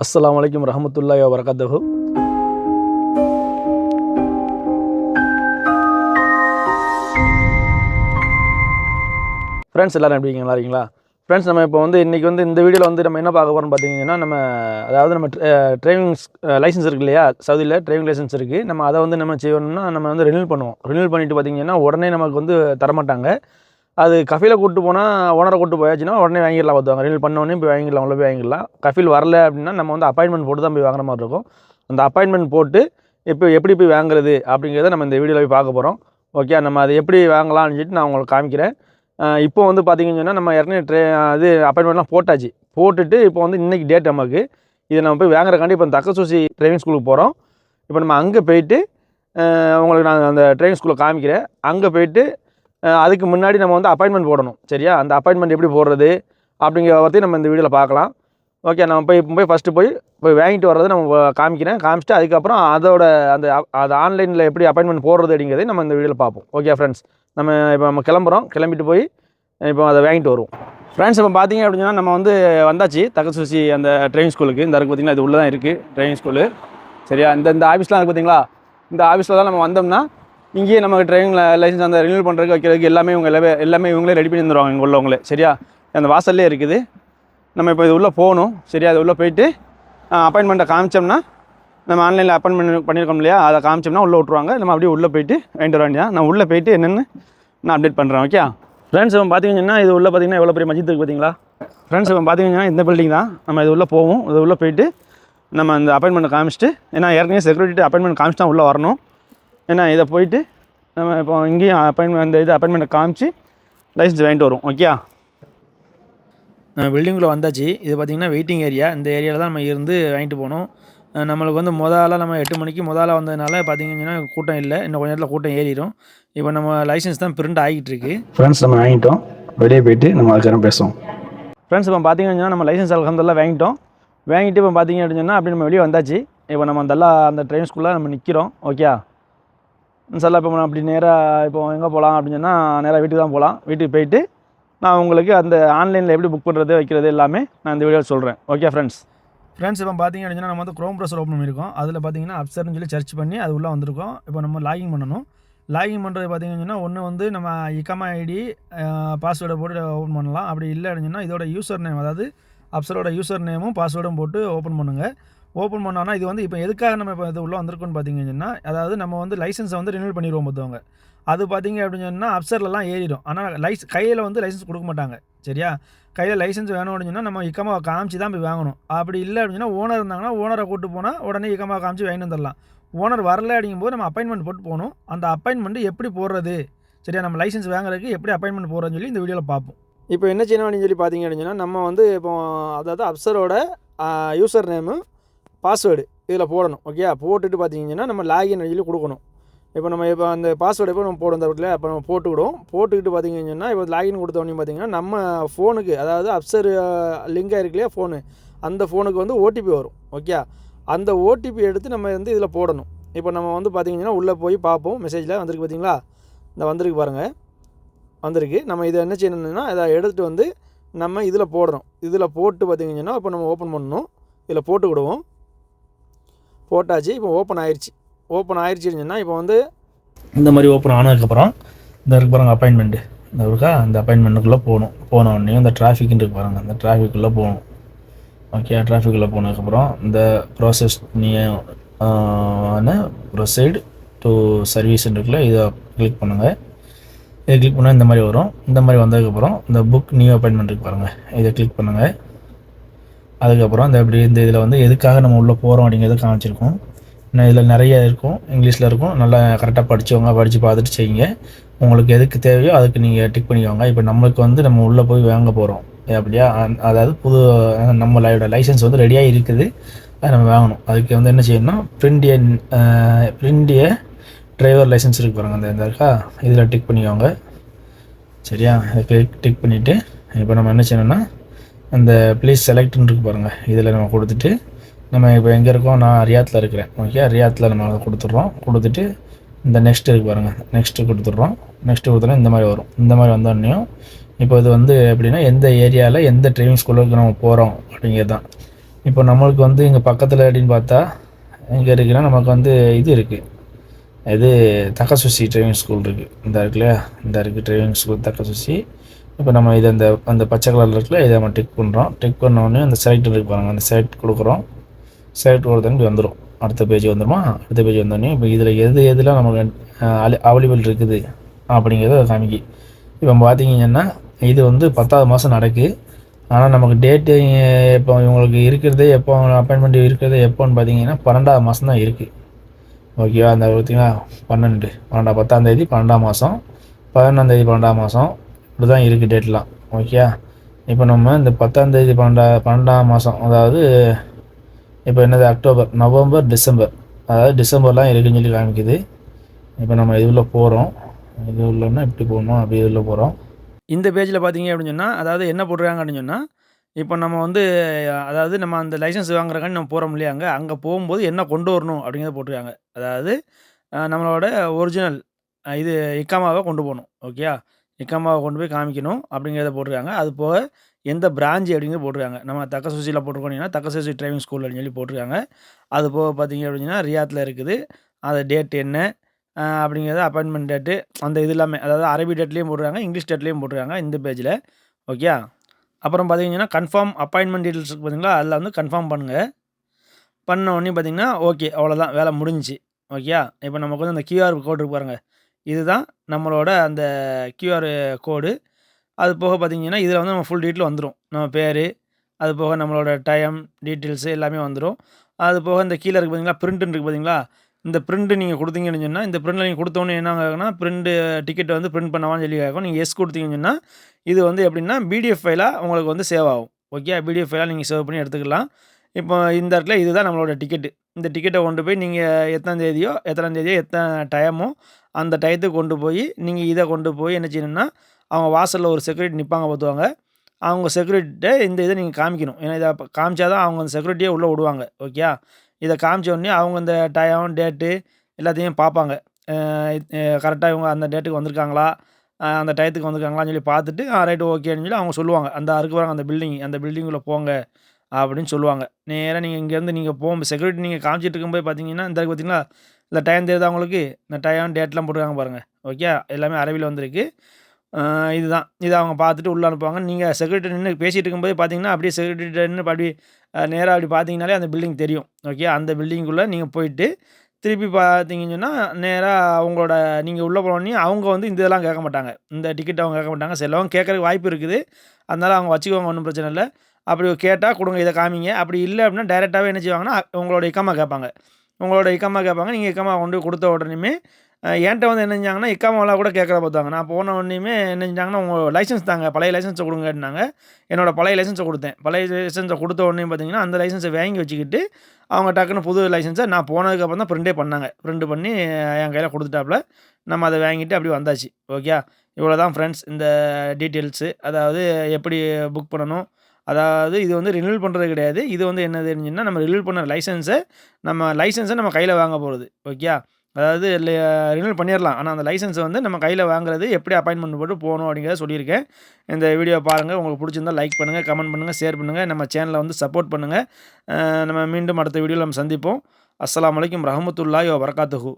அஸ்ஸலாமு அலைக்கும் ரஹமத்துல்லாஹி வ பரகாத்துஹு. ஃப்ரெண்ட்ஸ் எல்லோரும் எப்படி இருக்கீங்க? நல்லா இருக்கீங்களா? ஃப்ரெண்ட்ஸ், நம்ம இப்போ இன்றைக்கி இந்த வீடியோவில் நம்ம என்ன பார்க்க போகிறோம்னு பார்த்தீங்கன்னா, நம்ம டிரைவிங் லைசன்ஸ் இருக்குது இல்லையா, சவுதியில் டிரைவிங் லைசன்ஸ் இருக்குது. நம்ம அதை நம்ம செய்யணும்னா நம்ம ரினியூல் பண்ணுவோம். ரினியூல் பண்ணிவிட்டு பார்த்தீங்கன்னா உடனே நமக்கு தரமாட்டாங்க. அது கஃபீலை கூப்பிட்டு போனால், ஓனரை கூப்பிட்டு போயாச்சுன்னா உடனே வாங்கிடலாம். பார்த்துவாங்க, ரினியூல் பண்ணோடனே போய் வாங்கிடலாம், உள்ள போய் வாங்கிடலாம். கஃபீல் வரல அப்படின்னா நம்ம அப்பாயின்மெண்ட் போட்டு தான் போய் வாங்குற மாதிரி இருக்கும். அந்த அப்பாயின்மெண்ட் போட்டு இப்போ எப்படி போய் வாங்குறது அப்படிங்கிறத நம்ம இந்த வீடியோவில் போய் பார்க்க போகிறோம். ஓகே, நம்ம அதை எப்படி வாங்கலாம்னு சொல்லிட்டு நான் உங்களுக்கு காமிக்கிறேன். இப்போ பார்த்தீங்கன்னா நம்ம ஏற்கனவே அது அப்பாயின்மெண்ட்லாம் போட்டாச்சு. போட்டுட்டு இப்போ இன்றைக்கி டேட் நமக்கு இதை நம்ம போய் வாங்குறக்காண்டி இப்போ தக்கசூசி டிரைவிங் ஸ்கூலுக்கு போகிறோம். இப்போ நம்ம அங்கே போயிட்டு உங்களுக்கு நான் அந்த டிரைவிங் ஸ்கூலில் காமிக்கிறேன். அங்கே போயிட்டு அதுக்கு முன்னாடி நம்ம அப்பாயின்மெண்ட் போடணும். சரியா? அந்த அப்பாயின்மெண்ட் எப்படி போடுறது அப்படிங்கிற பற்றி நம்ம இந்த வீடியோவில் பார்க்கலாம். ஓகே, நம்ம போய் ஃபஸ்ட்டு போய் வாங்கிட்டு வர்றது நம்ம காமிக்கிறேன். காமிச்சிட்டு அதுக்கப்புறம் அது ஆன்லைனில் எப்படி அப்பாயின்மெண்ட் போடுறது அப்படிங்கிறதை நம்ம இந்த வீடியோவில் பார்ப்போம். ஓகே ஃப்ரெண்ட்ஸ், நம்ம கிளம்புறோம். கிளம்பிட்டு போய் இப்போ அதை வாங்கிட்டு வருவோம். ஃப்ரெண்ட்ஸ், இப்போ பார்த்தீங்க அப்படின்னா நம்ம வந்தாச்சு தக்கசூசி அந்த டிரைவிங் ஸ்கூலுக்கு. இந்த இருக்குது பார்த்தீங்கன்னா, இது உள்ளே தான் இருக்குது டிரைவிங் ஸ்கூலு. சரியா? இந்த ஆஃபீஸ்லாம் இருக்குது பார்த்தீங்களா? இந்த ஆஃபீஸில் தான் நம்ம வந்தோம்னா இங்கேயே நமக்கு டிரைவிங் லைசன்ஸ் அந்த ரினியூல் பண்ணுறதுக்கு வைக்கிறதுக்கு எல்லாமே இவங்களே ரெடி பண்ணி தந்துடுவாங்க. இங்கே உள்ளவங்களே. சரியா? அந்த வாசல்லே இருக்குது. நம்ம இப்போ இது உள்ளே போகணும். சரியா? அது உள்ளே போயிட்டு அப்பாயின்மெண்ட்டை காமிச்சோம்னா, நம்ம ஆன்லைனில் அப்பாயின்மெண்ட் பண்ணியிருக்கோம் இல்லையா, அதை காமிச்சோம்னா உள்ளே விட்ருவாங்க. நம்ம அப்படியே உள்ளே போயிட்டு வாங்கிட்டு வர வேண்டியதான். நான் உள்ளே போயிட்டு என்னென்னு நான் அப்டேட் பண்ணுறேன். ஓகே ஃப்ரெண்ட்ஸ், இப்போ பார்த்தீங்கன்னா இது உள்ளே பார்த்தீங்கன்னா எவ்வளோ பெரிய மஸ்ஜித் இருக்குது பார்த்தீங்களா? ஃப்ரெண்ட்ஸ், இப்போ பார்த்தீங்கன்னா இந்த பில்டிங் தான். நம்ம இது உள்ளே போவோம். இது உள்ளே போயிட்டு நம்ம அந்த அப்பாயின்மெண்ட்டை காமிச்சிட்டு, ஏன்னா ஏற்கனவே செக்யூரிட்டி அப்பாயின்மெண்ட் காமிச்சு தான் உள்ளே வரணும். ஏன்னா இதை போயிட்டு நம்ம இப்போ இங்கேயும் அப்பாயின்மெண்ட்டை காமிச்சு லைசன்ஸ் வாங்கிட்டு வரும். ஓகே, நம்ம பில்டிங்குள்ளே வந்தாச்சு. இது பார்த்திங்கன்னா வெயிட்டிங் ஏரியா. இந்த ஏரியாவில் தான் நம்ம இருந்து வாங்கிட்டு போகணும். நம்மளுக்கு முதல்ல நம்ம 8 மணிக்கு வந்ததுனால பார்த்திங்கன்னா கூட்டம் இல்லை. இன்னும் கொஞ்சம் நேரத்தில் கூட்டம் ஏறிடும். இப்போ நம்ம லைசன்ஸ் தான் பிரிண்ட் ஆகிட்டு இருக்கு. ஃப்ரெண்ட்ஸ், நம்ம வாங்கிட்டோம். வெளியே போயிட்டு நம்ம அதுக்கப்புறம் பேசுவோம். ஃப்ரெண்ட்ஸ், இப்போ பார்த்திங்கன்னா நம்ம லைசன்ஸ் அல்ஹம்துலில்லாஹ் வாங்கிட்டு இப்போ பார்த்திங்க அப்படின்னா அப்படி நம்ம வெளியே வந்தாச்சு. இப்போ நம்ம அந்த டிரைவிங் ஸ்கூலில் நம்ம நிற்கிறோம். ஓகே சார், இப்போ அப்படி நேராக இப்போ எங்கே போகலாம் அப்படின்னு சொன்னால் நேராக வீட்டுக்கு தான் போகலாம். வீட்டுக்கு போயிட்டு நான் உங்களுக்கு அந்த ஆன்லைனில் எப்படி புக் பண்ணுறது வைக்கிறது எல்லாமே நான் இந்த வீடியோவில் சொல்கிறேன். ஓகே ஃப்ரெண்ட்ஸ், இப்போ பார்த்தீங்க அப்படின்னா நம்ம க்ரோம் ப்ரௌசர் ஓப்பன் பண்ணியிருக்கோம். அதில் பார்த்தீங்கன்னா அப்சர்னு சொல்லி சர்ச் பண்ணி அது உள்ளே வந்திருக்கோம். இப்போ நம்ம லாகின் பண்ணணும். லாகின் பண்ணுறது பார்த்தீங்கன்னா ஒன்று நம்ம இகாமா ஐடி பாஸ்வேர்டை போட்டு ஓப்பன் பண்ணலாம். அப்படி இல்லை அப்படின்னா இதோட யூசர் நேம், அதாவது அப்சரோட யூசர் நேமும் பாஸ்வேர்டும் போட்டு ஓப்பன் பண்ணுங்கள். ஓப்பன் பண்ணோன்னா இது இப்போ எதுக்காக நம்ம இப்போ இது உள்ளே வந்திருக்கோன்னு பார்த்தீங்கன்னா, அதாவது நம்ம லைசன்ஸை ரினியூல் பண்ணிடுவோம் பார்த்தவங்க. அது பார்த்தீங்க அப்படின்னு சொன்னால் அப்சர்லாம் ஏறிடும். ஆனால் கையில் லைசன்ஸ் கொடுக்க மாட்டாங்க. சரியா? கையில் லைசன்ஸ் வேணும் அப்படின்னு சொன்னால் நம்ம இக்கமாவை காமிச்சு தான் போய் வாங்கணும். அப்படி இல்லை அப்படின்னா ஓனர் இருந்தாங்கன்னா ஓனரை கூப்பிட்டு போனால் உடனே இக்கமாவை காமிச்சு வாங்கிட்டு வந்துடலாம். ஓனர் வரல அப்படிங்கும்போது நம்ம அப்பாயின்மெண்ட் போட்டு போகணும். அந்த அப்பாயின்மெண்ட்டு எப்படி போடுறது, சரியா, நம்ம லைசன்ஸ் வாங்குறதுக்கு எப்படி அப்பாயின்மெண்ட் போடுறதுன்னு சொல்லி இந்த வீடியோவில் பார்ப்போம். இப்போ என்ன செய்யணும் அப்படின்னு சொல்லி பார்த்தீங்க அப்படின்னா, நம்ம இப்போ அதாவது அப்சரோட யூசர் நேமு பாஸ்வேர்டு இதில் போடணும். ஓகே, போட்டுட்டு பார்த்தீங்கன்னா நம்ம லாகின் சொல்லி கொடுக்கணும். இப்போ அந்த பாஸ்வேர்டு நம்ம போட இடத்துல அப்போ நம்ம போட்டுக்கிட்டு பார்த்தீங்கன்னா இப்போ லாகின் கொடுத்தோடனே பார்த்தீங்கன்னா நம்ம ஃபோனுக்கு, அதாவது அப்சர் லிங்காக இருக்கு இல்லையா ஃபோனு, அந்த ஃபோனுக்கு ஓடிபி வரும். ஓகே, அந்த ஓடிபி எடுத்து நம்ம இதில் போடணும். இப்போ நம்ம பார்த்தீங்கன்னா உள்ளே போய் பார்ப்போம். மெசேஜில் வந்திருக்கு பார்த்தீங்களா? இந்த வந்திருக்கு பாருங்கள், வந்திருக்கு. நம்ம இதை என்ன செய்யணும்னா இதை எடுத்துகிட்டு நம்ம இதில் போடணும். இதில் போட்டு பார்த்தீங்கன்னா இப்போ நம்ம ஓப்பன் பண்ணணும். இதில் போட்டுக்கிடுவோம். போட்டாச்சு. இப்போ ஓப்பன் ஆயிடுச்சுன்னு சொன்னால் இப்போ இந்த மாதிரி ஓப்பன் ஆனதுக்கப்புறம் இந்த இருக்கு பாருங்கள் அப்பாயின்மெண்ட்டு, இந்த இருக்கா, அந்த அப்பாயின்மெண்ட்டுக்குள்ளே போன உடனே இந்த டிராஃபிக்னு இருக்கு பாருங்கள், அந்த டிராஃபிக்குள்ளே போகணும். ஓகே, டிராஃபிக்குள்ளே போனதுக்கப்புறம் இந்த ப்ராசஸ் ப்ரொசீட் டு சர்வீஸ்ன்னு இருக்குல்ல, இதை கிளிக் பண்ணுங்கள். இதை கிளிக் பண்ணால் இந்த மாதிரி வரும். இந்த மாதிரி வந்ததுக்கப்புறம் இந்த புக் நியூ அப்பாயின்மெண்ட் இருக்கு பாருங்கள், இதை கிளிக் பண்ணுங்கள். அதுக்கப்புறம் இந்த இதில் எதுக்காக நம்ம உள்ளே போகிறோம் அப்படிங்கிறத காமிச்சிருக்கோம். இன்னும் இதில் நிறைய இருக்கும், இங்கிலீஷில் இருக்கும். நல்லா கரெக்டாக படித்து பார்த்துட்டு செய்யுங்க. உங்களுக்கு எதுக்கு தேவையோ அதுக்கு நீங்கள் டிக் பண்ணிக்கோங்க. இப்போ நம்மளுக்கு நம்ம உள்ளே போய் வாங்க போகிறோம் அப்படியா, அதாவது நம்மளோட லைசன்ஸ் ரெடியாக இருக்குது, அதை நம்ம வாங்கணும். அதுக்கு என்ன செய்யணும்னா பிரிண்டிய டிரைவர் லைசன்ஸ் இருக்கு பாருங்கள், இந்த இருக்கா, இதில் டிக் பண்ணிக்கோங்க. சரியா? இதை டிக் பண்ணிவிட்டு இப்போ நம்ம என்ன செய்யணும்னா அந்த ப்ளீஸ் செலக்ட்னு இருக்கு பாருங்கள், இதில் நம்ம கொடுத்துட்டு நம்ம இப்போ எங்கே இருக்கோம், நான் ரியாத்தில் இருக்கிறேன். ஓகே, ரியாத்தில் நம்ம கொடுத்துட்றோம். கொடுத்துட்டு இந்த நெக்ஸ்ட் இருக்கு பாருங்கள், நெக்ஸ்ட்டு கொடுத்துட்றோம். நெக்ஸ்ட்டு கொடுத்தோன்னா இந்த மாதிரி வரும். இந்த மாதிரி வந்தோடனையும் இப்போ இது எப்படின்னா எந்த ஏரியாவில் எந்த டிரைவிங் ஸ்கூலுக்கு நம்ம போகிறோம் அப்படிங்கிறது தான். இப்போ நம்மளுக்கு வந்து இங்கே பக்கத்தில் அப்படின்னு பார்த்தா இங்கே இருக்குன்னா நமக்கு வந்து இது இருக்குது. இது தக்கசுசி டிரைவிங் ஸ்கூல் இருக்குது. இந்த இருக்கு இல்லையா, இந்த இருக்குது டிரைவிங் ஸ்கூல் தக்கசுசி. இப்போ நம்ம இது அந்த அந்த பச்சை கலரில் இருக்குல்ல, இதை நம்ம டிக் பண்ணுறோம். டிக் பண்ணோடனே அந்த செலக்ட் இருக்கு பாருங்கள், அந்த செலக்ட் கொடுக்குறோம். செலக்ட் கொடுத்தோன்னே இப்படி வந்துடும். அடுத்த பேஜ் வந்துடுமா? அடுத்த பேஜ் வந்தோடனே இப்போ இதில் எதெல்லாம் நமக்கு அவைலபிள் இருக்குது அப்படிங்கிறத காமிக்கி. இப்போ பார்த்தீங்கன்னா இது வந்து 10வது மாதம் நடக்கு. ஆனால் நமக்கு டேட்டு இப்போ இவங்களுக்கு இருக்கிறதே எப்போ அப்பாயின்மெண்ட் இருக்கிறதே எப்போன்னு பார்த்தீங்கன்னா 12வது மாதம் தான் இருக்குது. ஓகேவா? அந்த பார்த்தீங்கன்னா 10ஆம் தேதி 12ஆம் மாதம், 11ஆம் தேதி 12ஆம் மாதம், இப்படி தான் இருக்குது டேட்லாம். ஓகே. இப்போ நம்ம இந்த 10ஆம் தேதி 12ஆம் மாதம், அதாவது இப்போ என்னது அக்டோபர், நவம்பர், டிசம்பர், அதாவது டிசம்பர்லாம் இருக்குதுன்னு சொல்லி காமிக்குது. இப்போ நம்ம இது உள்ள போகிறோம். இது உள்ளன்னா இப்படி போகணும், அப்படி உள்ள போகிறோம். இந்த பேஜில் பார்த்தீங்க அப்படின்னு சொன்னால், அதாவது என்ன போட்டிருக்காங்க அப்படின்னு சொன்னால், இப்போ நம்ம வந்து அதாவது நம்ம அந்த லைசன்ஸ் வாங்குறக்காண்டி நம்ம போகிறோம் இல்லையா, அங்கே போகும்போது என்ன கொண்டு வரணும் அப்படிங்கிறத போட்டிருக்காங்க. அதாவது நம்மளோட ஒரிஜினல் இது இக்காமாவை கொண்டு போகணும். ஓகே. இக்காமாவை கொண்டு போய் காமிக்கணும் அப்படிங்கிறத போட்டிருக்காங்க. அது போக எந்த பிரான்ச் அப்படிங்கிறது போட்டிருக்காங்க. நம்ம தக்கசுசியில் போட்டிருக்கோம்னா தக்கசுசி டிரைவிங் ஸ்கூல் அப்படின்னு சொல்லி போட்டிருக்காங்க. அது போக பார்த்தீங்க அப்படின்னா ரியாத்தில் இருக்குது. அது டேட் என்ன அப்படிங்கிறது, அப்பாயின்மெண்ட் டேட்டு, அந்த இது எல்லாமே, அதாவது அரபி டேட்லேயும் போட்டிருக்காங்க, இங்கிலீஷ் டேட்லேயும் போட்டிருக்காங்க இந்த பேஜில். ஓகே. அப்புறம் பார்த்தீங்கன்னா கன்ஃபார்ம் அப்பாயின்மெண்ட் டீட்டெயில்ஸ் இருக்குது பார்த்தீங்களா, அதில் வந்து கன்ஃபார்ம் பண்ணுங்கள். பண்ண உடனே பார்த்தீங்கன்னா ஓகே, அவ்வளோதான், வேலை முடிஞ்சிச்சு. ஓகே. இப்போ நமக்கு வந்து அந்த கியூஆர் கோடு இருக்கு பாருங்கள், இதுதான் நம்மளோட அந்த கியூஆர் கோடு. அது போக பார்த்தீங்கன்னா இதில் வந்து நம்ம ஃபுல் டீட்டெயில் வந்துடும். நம்ம பேர், அது போக நம்மளோட டைம் டீட்டெயில்ஸு எல்லாமே வந்துடும். அது போக இந்த கீழே இருக்குது பார்த்தீங்களா, பிரிண்ட்டுன்னு இருக்குது பார்த்தீங்களா, இந்த பிரிண்ட்டு நீங்கள் கொடுத்தீங்கன்னு சொன்னால், இந்த பிரிண்ட்டில் நீங்கள் கொடுத்தோன்னே என்ன ஆகும்னா, பிரிண்ட்டு டிக்கெட்டை வந்து பிரிண்ட் பண்ணவான்னு சொல்லி கேட்கும். நீங்கள் எஸ் கொடுத்தீங்கன்னு சொன்னால், இது வந்து எப்படின்னா பிடிஎஃப் ஃபைலாக உங்களுக்கு வந்து சேவ் ஆகும். ஓகே. பிடிஎஃப் ஃபைலாக நீங்கள் சேவ் பண்ணி எடுத்துக்கலாம். இப்போ இந்த இடத்துல இதுதான் நம்மளோட டிக்கெட்டு. இந்த டிக்கெட்டை கொண்டு போய் நீங்கள் எத்தனாம் தேதியோ எத்தனை டைமோ அந்த டயத்துக்கு கொண்டு போய் நீங்கள் இதை கொண்டு போய் என்ன செய்யணும்னா, அவங்க வாசலில் ஒரு செக்யூரிட்டி நிற்பாங்க பார்த்துவாங்க. அவங்க செக்யூரிட்டிகிட்ட இந்த இதை நீங்கள் காமிக்கணும். ஏன்னா இதை காமிச்சா தான் அவங்க அந்த செக்யூரிட்டியே உள்ளே விடுவாங்க. ஓகே. இதை காமிச்ச உடனே அவங்க இந்த டைம், டேட்டு எல்லாத்தையும் பார்ப்பாங்க. கரெக்டாக இவங்க அந்த டேட்டுக்கு வந்திருக்காங்களா, அந்த டயத்துக்கு வந்திருக்காங்களான்னு சொல்லி பார்த்துட்டு, ரைட்டு ஓகேன்னு சொல்லி அவங்க சொல்லுவாங்க. அந்த அதுக்கு பாருங்க அந்த அந்த பில்டிங்குள்ளே போங்க அப்படின்னு சொல்லுவாங்க. நேராக நீங்கள் இங்கேருந்து நீங்கள் செக்யூரிட்டி நீங்கள் காமிச்சிட்டு இருக்கும்போது பார்த்தீங்கன்னா, இந்த பார்த்தீங்களா, இந்த டைம் தெரியுதா உங்களுக்கு? இந்த டைம், டேட்லாம் போட்டுருக்காங்க பாருங்கள். ஓகே. எல்லாமே அரபியில் வந்திருக்கு. இதுதான். இதை அவங்க பார்த்துட்டு உள்ளே அனுப்புவாங்க. நீங்கள் செக்யூரிட்டி நின்று பேசிகிட்டு இருக்கும்போது பார்த்தீங்கன்னா, அப்படியே செக்யூரிட்டிகிட்ட நின்று அப்படி நேராக அப்படி பார்த்தீங்கனாலே அந்த பில்டிங் தெரியும். ஓகே. அந்த பில்டிங்குள்ளே நீங்கள் போயிட்டு திருப்பி பார்த்தீங்கன்னு சொன்னால், நேராக அவங்களோட நீங்கள் உள்ளே போனோடனே அவங்க வந்து இந்த இதெல்லாம் கேட்க மாட்டாங்க. இந்த டிக்கெட் அவங்க கேட்க மாட்டாங்க. சிலவங்க கேட்கறதுக்கு வாய்ப்பு இருக்குது. அதனால் அவங்க வச்சுக்குவாங்க, ஒன்றும் பிரச்சனை இல்லை. அப்படி கேட்டால் கொடுங்க, இதை காமிங்க. அப்படி இல்லை அப்படின்னா டைரெக்டாகவே என்ன செய்வாங்கன்னா, உங்களோட இக்காமா கேட்பாங்க. உங்களோட இக்காமா கேட்பாங்க. நீங்கள் இக்காமா கொண்டு போய் கொடுத்த உடனேயுமே என்கிட்ட வந்து என்ன செஞ்சாங்கன்னா, இக்காமாவெலாம் கூட கேட்குற பார்த்தாங்க. நான் போன உடனேயுமே என்ன செஞ்சாங்கன்னா, உங்கள் லைசன்ஸ் தாங்க, பழைய லைசன்ஸை கொடுங்கன்னாங்க. என்னோட பழைய லைசன்ஸை கொடுத்தேன். பழைய லைசன்ஸை கொடுத்த உடனே பார்த்தீங்கன்னா, அந்த லைசன்ஸை வாங்கி வச்சுக்கிட்டு அவங்க டக்குன்னு புது லைசன்ஸை நான் போனதுக்கப்புறம் தான் பிரிண்டே பண்ணாங்க. பிரிண்ட் பண்ணி என் கையில் கொடுத்துட்டாப்புல. நம்ம அதை வாங்கிட்டு அப்படி வந்தாச்சு. ஓகே. இவ்வளோ தான் ஃப்ரெண்ட்ஸ் இந்த டீட்டெயில்ஸு. அதாவது எப்படி புக் பண்ணணும், அதாவது இது வந்து ரினியூவல் பண்ணுறது கிடையாது. இது வந்து என்னதுன்னு சொன்னால், நம்ம ரினியூவல் பண்ண லைசன்ஸை நம்ம கையில் வாங்க போகிறது. ஓகே. அதாவது ரினியூவல் பண்ணிடலாம். ஆனால் அந்த லைசன்ஸை வந்து நம்ம கையில் வாங்குறது எப்படி அப்பாயின்மெண்ட் போட்டு போகணும் அப்படிங்கிறத சொல்லியிருக்கேன். இந்த வீடியோ பாருங்கள். உங்களுக்கு பிடிச்சிருந்தால் லைக் பண்ணுங்கள், கமெண்ட் பண்ணுங்கள், ஷேர் பண்ணுங்கள். நம்ம சேனலை வந்து சப்போர்ட் பண்ணுங்கள். நம்ம மீண்டும் அடுத்த வீடியோவில் நம்ம சந்திப்போம். அஸ்ஸலாமு அலைக்கும் ரஹ்மத்துல்லாஹி வ பரகாத்துஹு.